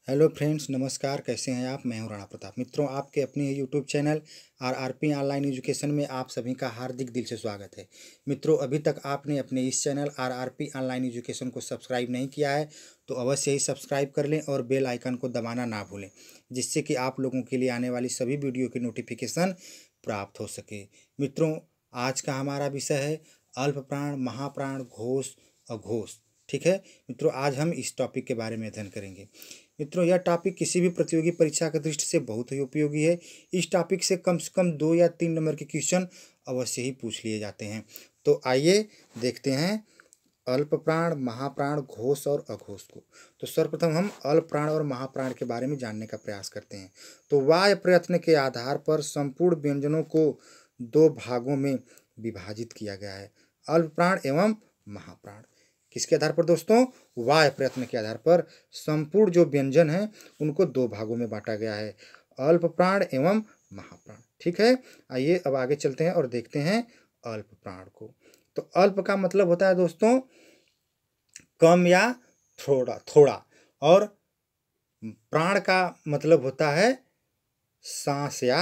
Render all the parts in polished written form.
Hello friends, नमस्कार। कैसे हैं आप? मैं हूं राणा प्रताप। मित्रों, आपके अपने YouTube channel RRP online education में आप सभी का हार्दिक दिल से स्वागत है। मित्रों, अभी तक आपने अपने इस चैनल आरआरपी ऑनलाइन एजुकेशन को सब्सक्राइब नहीं किया है तो अवश्य ही सब्सक्राइब कर लें और बेल आइकन को दबाना ना भूलें, जिससे कि आप लोगों के लिए आने वाली सभी वीडियो की नोटिफिकेशन प्राप्त हो सके। मित्रों, आज का हमारा विषय है अल्प प्राण, महाप्राण, घोष, अघोष। ठीक है मित्रों, आज हम इस टॉपिक के बारे में अध्ययन करेंगे। मित्रों, यह टॉपिक किसी भी प्रतियोगी परीक्षा की दृष्टि से बहुत ही उपयोगी है। इस टॉपिक से कम 2 या 3 नंबर के क्वेश्चन अवश्य ही पूछ लिए जाते हैं। तो आइए देखते हैं अल्प प्राण, महाप्राण, घोष और अघोष को। तो सर्वप्रथम हम अल्प प्राण और महाप्राण के बारे में जानने का प्रयास करते हैं। तो वाय प्रयत्न के आधार पर संपूर्ण व्यंजनों को 2 भागों में विभाजित किया गया है, अल्प प्राण एवं महाप्राण। किसके आधार पर दोस्तों? वाय प्रयत्न के आधार पर संपूर्ण जो व्यंजन है उनको 2 भागों में बांटा गया है, अल्प प्राण एवं महाप्राण। ठीक है, आइए अब आगे चलते हैं और देखते हैं अल्प प्राण को। तो अल्प का मतलब होता है दोस्तों कम या थोड़ा थोड़ा, और प्राण का मतलब होता है सांस या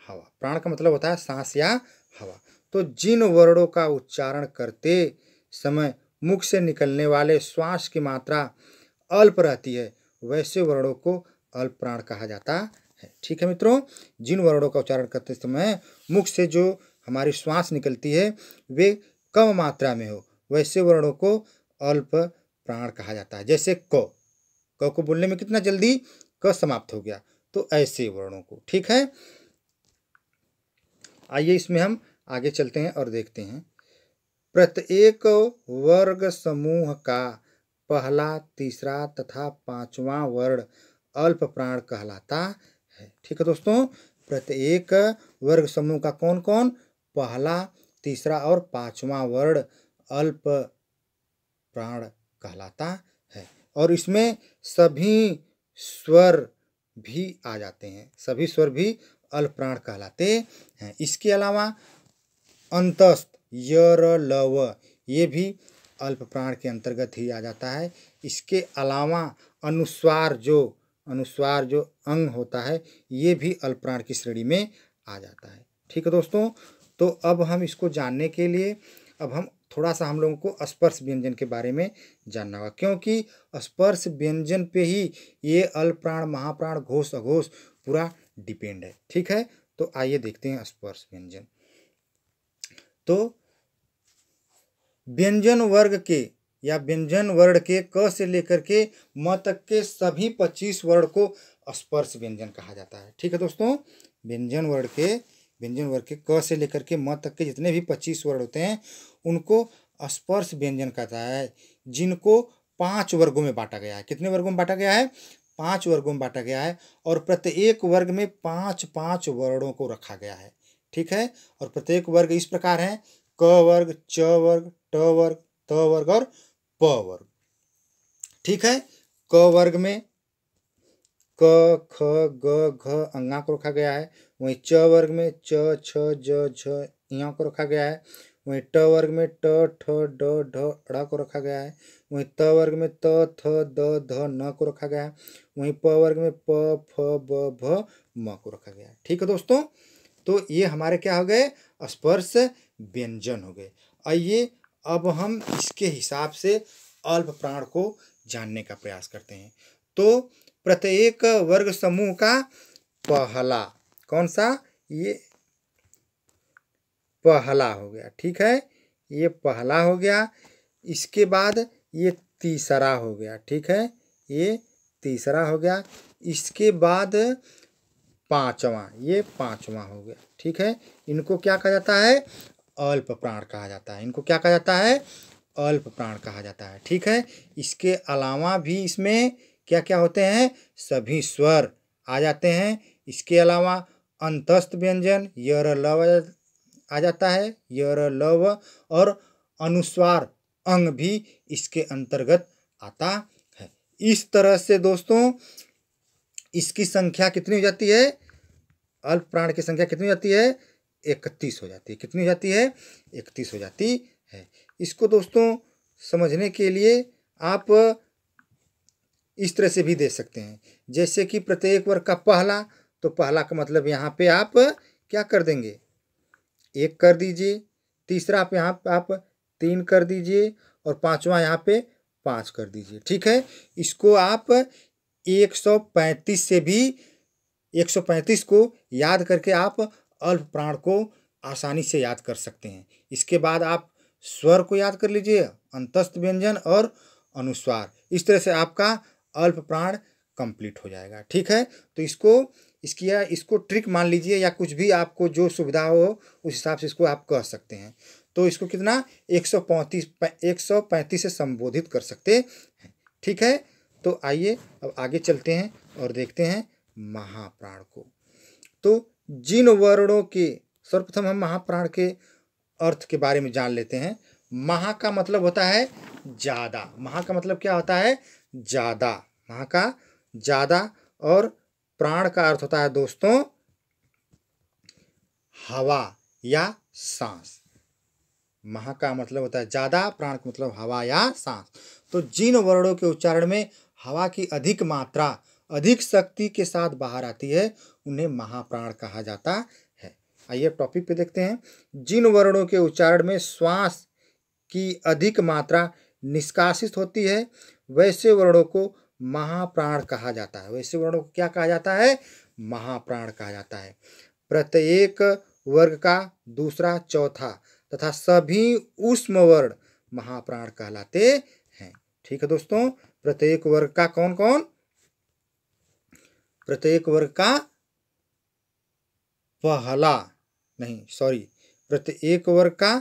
हवा। प्राण का मतलब होता है सांस या हवा। तो जिन वर्णों का उच्चारण करते समय मुख से निकलने वाले श्वास की मात्रा अल्प रहती है, वैसे वर्णों को अल्प प्राण कहा जाता है। ठीक है मित्रों, जिन वर्णों का उच्चारण करते समय मुख से जो हमारी श्वास निकलती है वे कम मात्रा में हो, वैसे वर्णों को अल्प प्राण कहा जाता है। जैसे क को बोलने में कितना जल्दी क समाप्त हो गया, तो ऐसे वर्णों को। ठीक है, आइए इसमें हम आगे चलते हैं और देखते हैं। प्रत्येक वर्ग समूह का पहला, तीसरा तथा 5वां वर्ण अल्प प्राण कहलाता है। ठीक है दोस्तों, प्रत्येक वर्ग समूह का कौन कौन? पहला, तीसरा और 5वां वर्ण अल्प प्राण कहलाता है। और इसमें सभी स्वर भी आ जाते हैं, सभी स्वर भी अल्प प्राण कहलाते हैं। इसके अलावा अंतस्थ, यर, लव, ये भी अल्प प्राण के अंतर्गत ही आ जाता है। इसके अलावा अनुस्वार जो अंग होता है ये भी अल्प प्राण की श्रेणी में आ जाता है। ठीक है दोस्तों, तो अब हम इसको जानने के लिए अब हम थोड़ा सा हम लोगों को स्पर्श व्यंजन के बारे में जानना होगा, क्योंकि स्पर्श व्यंजन पे ही ये अल्प प्राण, महाप्राण, घोष, अघोष पूरा डिपेंड है। ठीक है, तो आइए देखते हैं स्पर्श व्यंजन। तो व्यंजन वर्ग के या व्यंजन वर्ण के क से लेकर के म तक के सभी 25 वर्ण को स्पर्श व्यंजन कहा जाता है। ठीक है दोस्तों, व्यंजन वर्ग के क से लेकर के म तक के जितने भी 25 वर्ण होते हैं उनको स्पर्श व्यंजन कहता है, जिनको 5 वर्गों में बांटा गया है। कितने वर्गों में बांटा गया है? 5 वर्गों में बांटा गया है, और प्रत्येक वर्ग में 5-5 वर्णों को रखा गया है। ठीक है, और प्रत्येक वर्ग इस प्रकार है: क वर्ग, च वर्ग, ट वर्ग, त वर्ग और प वर्ग। ठीक है, क वर्ग में क, ख, ग, घ अंगा को रखा गया है। वहीं च वर्ग में च, छ, ज, झ इया को रखा गया है। वहीं ट वर्ग में ट, ठ, ड, ढ ड़ को रखा गया है। वहीं त वर्ग में त, थ, द, ध न को रखा गया है। वहीं प वर्ग में प, फ, ब, भ म को रखा गया है। ठीक है दोस्तों, तो ये हमारे क्या हो गए? स्पर्श व्यंजन हो गए। आइए अब हम इसके हिसाब से अल्प प्राण को जानने का प्रयास करते हैं। तो प्रत्येक वर्ग समूह का पहला, कौन सा? ये पहला हो गया। ठीक है, ये पहला हो गया। इसके बाद ये तीसरा हो गया। ठीक है, ये तीसरा हो गया। इसके बाद 5वां, ये 5वां हो गया। ठीक है, इनको क्या कहा जाता है? अल्प प्राण कहा जाता है। इनको क्या कहा जाता है? अल्प प्राण कहा जाता है। ठीक है, इसके अलावा भी इसमें क्या क्या होते हैं? सभी स्वर आ जाते हैं। इसके अलावा अंतस्थ व्यंजन यर, लव आ जाता है, यर, लव, और अनुस्वार अंग भी इसके अंतर्गत आता है। इस तरह से दोस्तों इसकी संख्या कितनी हो जाती है? अल्प प्राण की संख्या कितनी हो जाती है? 31 हो जाती है। कितनी हो जाती है? 31 हो जाती है। इसको दोस्तों समझने के लिए आप इस तरह से भी दे सकते हैं। जैसे कि प्रत्येक वर्ग का पहला, तो पहला का मतलब यहाँ पे आप क्या कर देंगे, 1 कर दीजिए। तीसरा आप यहाँ पे आप 3 कर दीजिए और पांचवा यहाँ पे 5 कर दीजिए। ठीक है, इसको आप 135 से भी 135 को याद करके आप अल्प प्राण को आसानी से याद कर सकते हैं। इसके बाद आप स्वर को याद कर लीजिए, अंतस्थ व्यंजन और अनुस्वार। इस तरह से आपका अल्प प्राण कंप्लीट हो जाएगा। ठीक है, तो इसको ट्रिक मान लीजिए, या कुछ भी आपको जो सुविधा हो उस हिसाब से इसको आप कह सकते हैं। तो इसको कितना 135 से संबोधित कर सकते हैं। ठीक है, तो आइए अब आगे चलते हैं और देखते हैं महाप्राण को। तो जिन वर्णों के, सर्वप्रथम हम महाप्राण के अर्थ के बारे में जान लेते हैं। महा का मतलब होता है ज्यादा। महा का मतलब क्या होता है, ज्यादा। महा का ज्यादा, और प्राण का अर्थ होता है दोस्तों हवा या सांस। महा का मतलब होता है ज्यादा, प्राण का मतलब हवा या सांस। तो जिन वर्णों के उच्चारण में हवा की अधिक मात्रा अधिक शक्ति के साथ बाहर आती है उन्हें महाप्राण कहा जाता है। आइए टॉपिक पे देखते हैं। जिन वर्णों के उच्चारण में श्वास की अधिक मात्रा निष्कासित होती है वैसे वर्णों को महाप्राण कहा जाता है। वैसे वर्णों को क्या कहा जाता है, महाप्राण कहा जाता है। प्रत्येक वर्ग का दूसरा, चौथा तथा सभी ऊष्म वर्ण महाप्राण कहलाते हैं। ठीक है दोस्तों, प्रत्येक वर्ग का कौन कौन, प्रत्येक वर्ग का पहला नहीं सॉरी प्रत्येक वर्ग का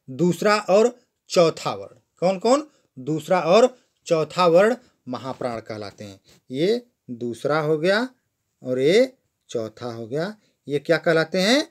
दूसरा और चौथा वर्ण, कौन कौन, दूसरा और चौथा वर्ण महाप्राण कहलाते हैं। ये दूसरा हो गया और ये चौथा हो गया, ये क्या कहलाते हैं,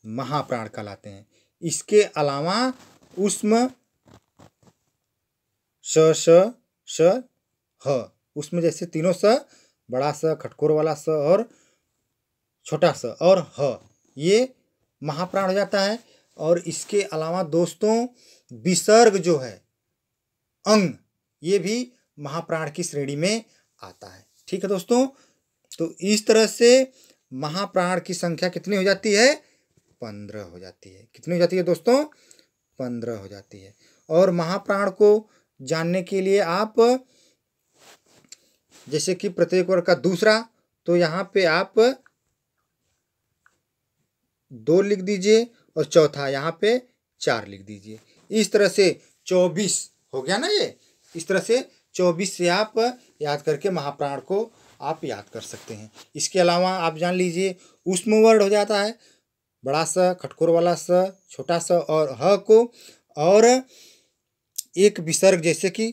महाप्राण कहलाते हैं। इसके अलावा ऊष्म स ह, उसमें जैसे तीनों स, बड़ा स, खटकोर वाला स और छोटा स और ह, ये महाप्राण हो जाता है। और इसके अलावा दोस्तों विसर्ग जो है, अंग, ये भी महाप्राण की श्रेणी में आता है। ठीक है दोस्तों, तो इस तरह से महाप्राण की संख्या कितनी हो जाती है, 15 हो जाती है। कितनी हो जाती है दोस्तों, 15 हो जाती है। और महाप्राण को जानने के लिए आप जैसे कि प्रत्येक वर्ग का दूसरा, तो यहाँ पे आप 2 लिख दीजिए और चौथा यहाँ पे 4 लिख दीजिए। इस तरह से 24 हो गया ना ये। इस तरह से 24 से आप याद करके महाप्राण को आप याद कर सकते हैं। इसके अलावा आप जान लीजिए ऊष्म वर्ण हो जाता है, बड़ा स, खटकोर वाला स, छोटा स और ह को, और एक विसर्ग जैसे कि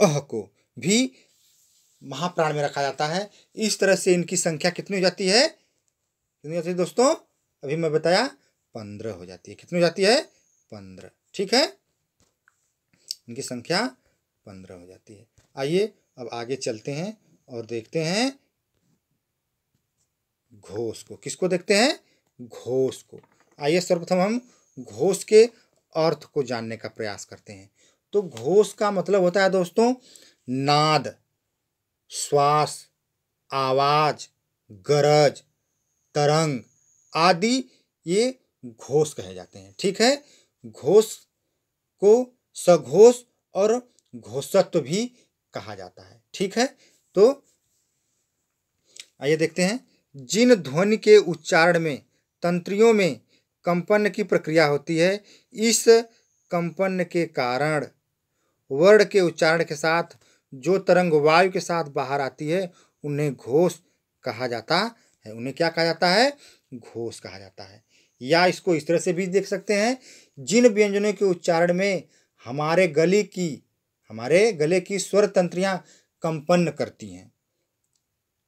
अह को भी महाप्राण में रखा जाता है। इस तरह से इनकी संख्या कितनी हो जाती है, कितनी हो जाती है दोस्तों, अभी मैं बताया 15 हो जाती है। कितनी हो जाती है, 15। ठीक है, इनकी संख्या 15 हो जाती है। आइए अब आगे चलते हैं और देखते हैं घोष को। किसको देखते हैं, घोष को। आइए सर्वप्रथम हम घोष के अर्थ को जानने का प्रयास करते हैं। तो घोष का मतलब होता है दोस्तों नाद, श्वास, आवाज, गरज, तरंग आदि, ये घोष कहे जाते हैं। ठीक है, घोष को सघोष और घोषत्व भी कहा जाता है। ठीक है, तो आइए देखते हैं। जिन ध्वनि के उच्चारण में तंत्रियों में कंपन की प्रक्रिया होती है, इस कंपन के कारण वर्ण के उच्चारण के साथ जो तरंग वायु के साथ बाहर आती है उन्हें घोष कहा जाता है। उन्हें क्या कहा जाता है, घोष कहा जाता है। या इसको इस तरह से भी देख सकते हैं, जिन व्यंजनों के उच्चारण में हमारे गले की स्वर तंत्रियां कंपन करती हैं,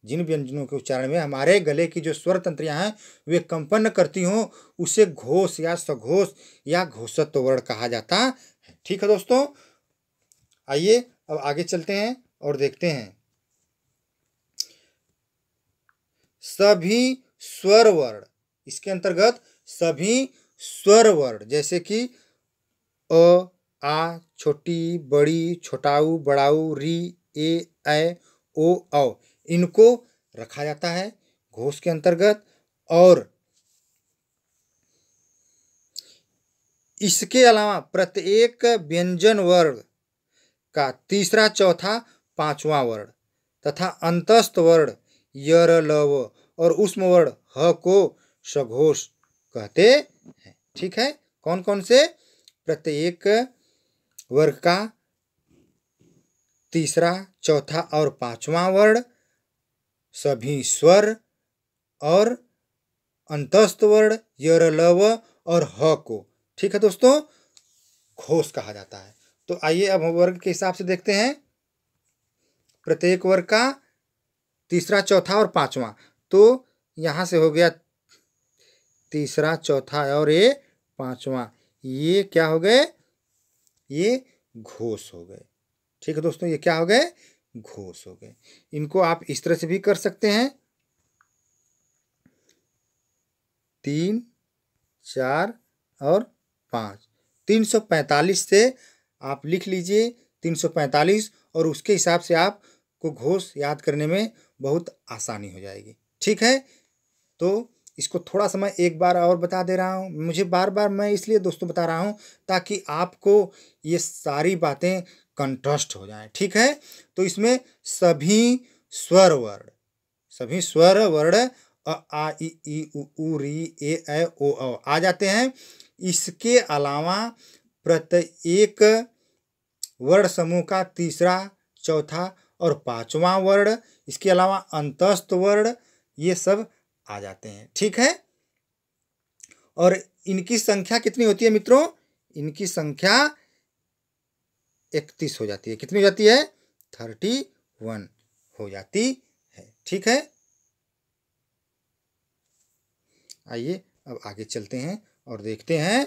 जिन व्यंजनों के उच्चारण में हमारे गले की जो स्वर तंत्रियां हैं वे कंपन करती हों, उसे घोष या सघोष या घोषत्व वर्ण कहा जाता है। ठीक है दोस्तों, आइए अब आगे चलते हैं और देखते हैं सभी स्वर वर्ण। इसके अंतर्गत सभी स्वर वर्ण जैसे कि अ, आ, छोटी, बड़ी, छोटाऊ, बड़ाऊ, री, ए, ओ, औ इनको रखा जाता है घोष के अंतर्गत। और इसके अलावा प्रत्येक व्यंजन वर्ण का तीसरा, चौथा, पांचवा वर्ण तथा अंतस्थ वर्ण यर, लव और ऊष्म वर्ण ह को सघोष कहते हैं। ठीक है, कौन कौन से? प्रत्येक वर्ग का तीसरा, चौथा और पांचवा वर्ण, सभी स्वर और अंतस्थ वर्ण यर, लव और ह को, ठीक है दोस्तों, घोष कहा जाता है। तो आइए अब हम वर्ग के हिसाब से देखते हैं। प्रत्येक वर्ग का तीसरा, चौथा और पांचवा, तो यहां से हो गया तीसरा, चौथा और ये पांचवा, ये क्या हो गए? ये घोष हो गए। ठीक है दोस्तों, ये क्या हो गए? घोष हो गए। इनको आप इस तरह से भी कर सकते हैं, 3, 4 और 5, 345 से आप लिख लीजिए 345, और उसके हिसाब से आपको घोष याद करने में बहुत आसानी हो जाएगी। ठीक है, तो इसको थोड़ा सा मैं एक बार और बता दे रहा हूँ। मुझे बार बार मैं इसलिए दोस्तों बता रहा हूँ ताकि आपको ये सारी बातें कंठस्थ हो जाएं। ठीक है, तो इसमें सभी स्वर वर्ण, सभी स्वर वर्ण अ, आ, ई, उ, री, ए, ओ, आ जाते हैं। इसके अलावा प्रत्येक वर्ण समूह का तीसरा, चौथा और पांचवा वर्ण, इसके अलावा अंतस्थ वर्ण, ये सब आ जाते हैं। ठीक है, और इनकी संख्या कितनी होती है मित्रों? इनकी संख्या 31 हो जाती है। कितनी हो जाती है? 31 हो जाती है। ठीक है, आइए अब आगे चलते हैं और देखते हैं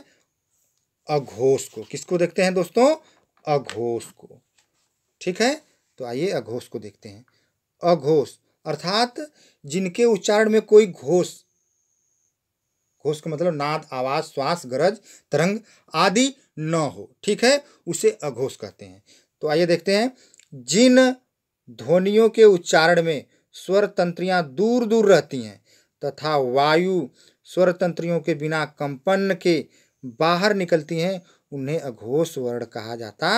अघोष को। किसको देखते हैं दोस्तों? अघोष को। ठीक है, तो आइए अघोष को देखते हैं। अघोष अर्थात जिनके उच्चारण में कोई घोष, घोष का मतलब नाद, आवाज, श्वास, गरज, तरंग आदि न हो, ठीक है, उसे अघोष कहते हैं। तो आइए देखते हैं, जिन ध्वनियों के उच्चारण में स्वर तंत्रियां दूर दूर रहती हैं तथा वायु स्वर तंत्रियों के बिना कंपन के बाहर निकलती हैं, उन्हें अघोष वर्ण कहा जाता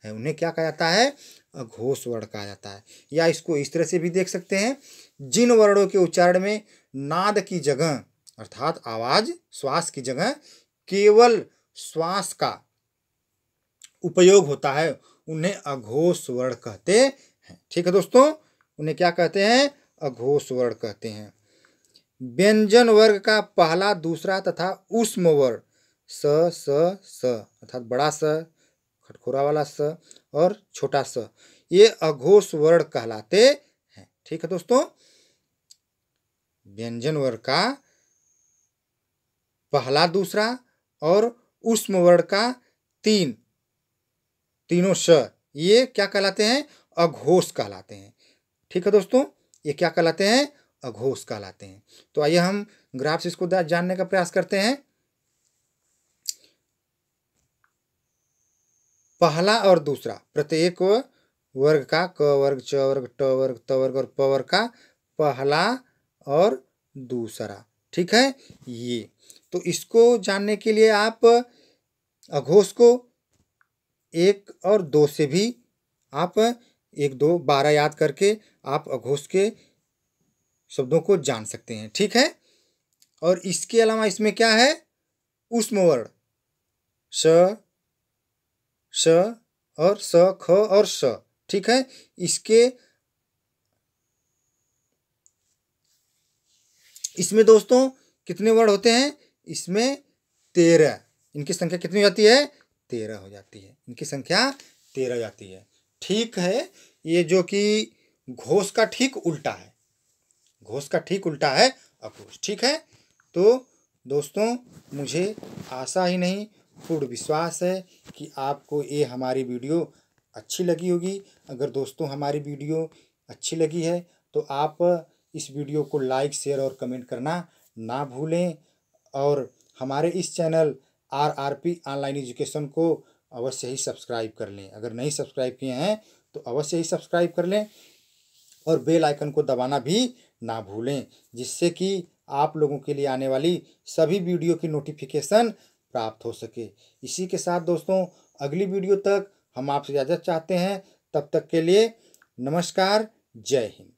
है। उन्हें क्या कहा जाता है? अघोष वर्ण कहा जाता है। या इसको इस तरह से भी देख सकते हैं, जिन वर्णों के उच्चारण में नाद की जगह अर्थात आवाज, श्वास की जगह केवल श्वास का उपयोग होता है, उन्हें अघोष वर्ण कहते हैं। ठीक है दोस्तों, उन्हें क्या कहते हैं? अघोष वर्ण कहते हैं। व्यंजन वर्ग का पहला, दूसरा तथा ऊष्म वर्ण स, स, स अर्थात बड़ा स, खटखोरा वाला स और छोटा स, ये अघोष वर्ण कहलाते हैं। ठीक है दोस्तों, व्यंजन वर्ग का पहला, दूसरा और ऊष्म वर्ण का तीनों स, ये क्या कहलाते हैं? अघोष कहलाते हैं। ठीक है दोस्तों, ये क्या कहलाते हैं? अघोष कहलाते हैं। तो आइए हम ग्राफ से इसको जानने का प्रयास करते हैं। पहला और दूसरा प्रत्येक वर्ग का क वर्ग, च वर्ग, ट वर्ग, त वर्ग और प वर्ग का पहला और दूसरा। ठीक है, ये तो इसको जानने के लिए आप अघोष को 1 और 2 से भी आप 1, 2, 12 याद करके आप अघोष के शब्दों को जान सकते हैं। ठीक है, और इसके अलावा इसमें क्या है? ऊष्म वर्ण श, श और स, ख और स। ठीक है, इसमें दोस्तों कितने वर्ण होते हैं? इसमें 13। इनकी संख्या कितनी हो जाती है? 13 हो जाती है। इनकी संख्या 13 हो जाती है। ठीक है, ये जो कि घोष का ठीक उल्टा है, घोष का ठीक उल्टा है अघोष। ठीक है, तो दोस्तों मुझे आशा ही नहीं पूर्ण विश्वास है कि आपको ये हमारी वीडियो अच्छी लगी होगी। अगर दोस्तों हमारी वीडियो अच्छी लगी है तो आप इस वीडियो को लाइक, शेयर और कमेंट करना ना भूलें, और हमारे इस चैनल RRP ऑनलाइन एजुकेशन को अवश्य ही सब्सक्राइब कर लें। अगर नहीं सब्सक्राइब किए हैं तो अवश्य ही सब्सक्राइब कर लें और बेल आइकन को दबाना भी ना भूलें, जिससे कि आप लोगों के लिए आने वाली सभी वीडियो की नोटिफिकेशन प्राप्त हो सके। इसी के साथ दोस्तों, अगली वीडियो तक हम आपसे इजाज़त चाहते हैं। तब तक के लिए नमस्कार, जय हिंद।